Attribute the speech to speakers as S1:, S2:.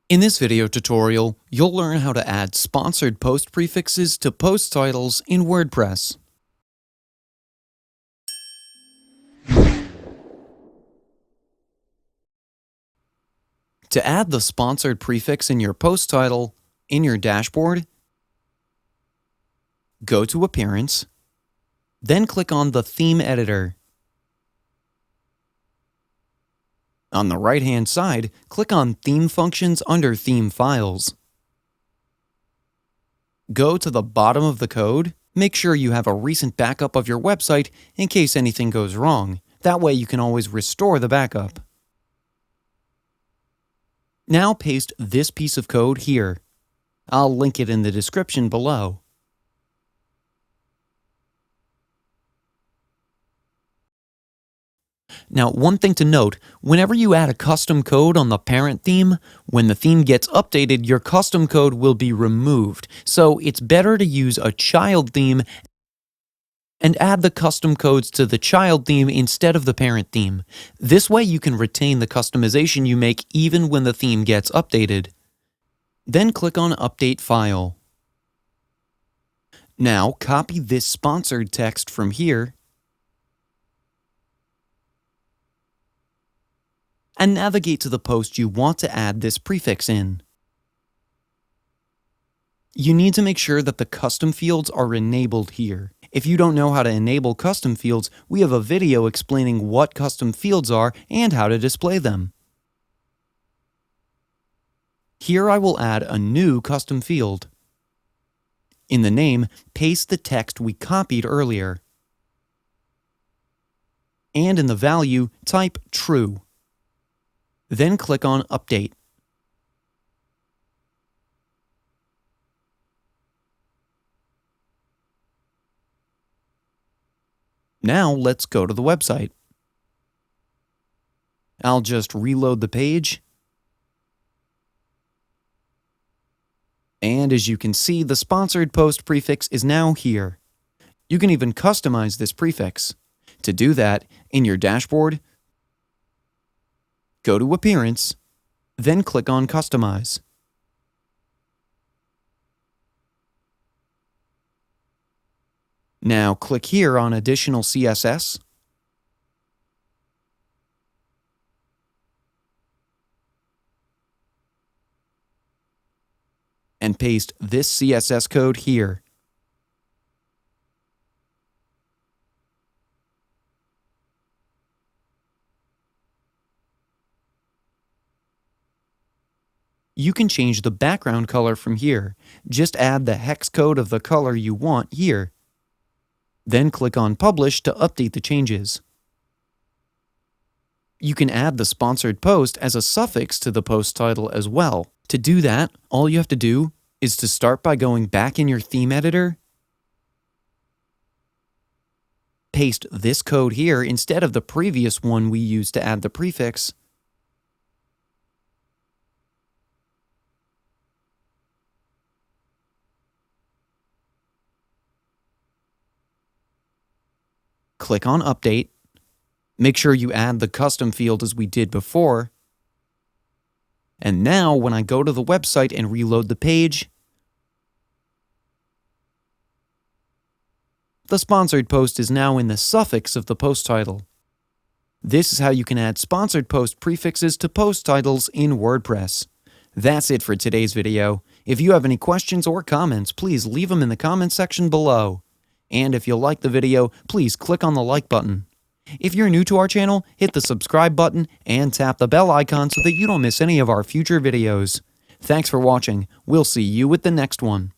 S1: In this video tutorial, you'll learn how to add sponsored post prefixes to post titles in WordPress. To add the sponsored prefix in your post title, in your dashboard, go to Appearance, then click on the Theme Editor. On the right-hand side, click on Theme Functions under Theme Files. Go to the bottom of the code. Make sure you have a recent backup of your website in case anything goes wrong. That way you can always restore the backup. Now paste this piece of code here. I'll link it in the description below. Now, one thing to note, whenever you add a custom code on the parent theme, when the theme gets updated, your custom code will be removed. So it's better to use a child theme and add the custom codes to the child theme instead of the parent theme. This way you can retain the customization you make even when the theme gets updated. Then click on Update File. Now copy this sponsored text from here and navigate to the post you want to add this prefix in. You need to make sure that the custom fields are enabled here. If you don't know how to enable custom fields, we have a video explaining what custom fields are and how to display them. Here I will add a new custom field. In the name, paste the text we copied earlier. And in the value, type true. Then click on Update. Now let's go to the website. I'll just reload the page. And as you can see, the sponsored post prefix is now here. You can even customize this prefix. To do that, in your dashboard, go to Appearance, then click on Customize. Now click here on Additional CSS. And paste this CSS code here. You can change the background color from here. Just add the hex code of the color you want here. Then click on Publish to update the changes. You can add the sponsored post as a suffix to the post title as well. To do that, all you have to do is to start by going back in your theme editor, paste this code here instead of the previous one we used to add the prefix, click on Update, make sure you add the custom field as we did before, and now when I go to the website and reload the page, the sponsored post is now in the suffix of the post title. This is how you can add sponsored post prefixes to post titles in WordPress. That's it for today's video. If you have any questions or comments, please leave them in the comment section below. And if you like the video, please click on the like button. If you're new to our channel, hit the subscribe button and tap the bell icon so that you don't miss any of our future videos. Thanks for watching. We'll see you with the next one.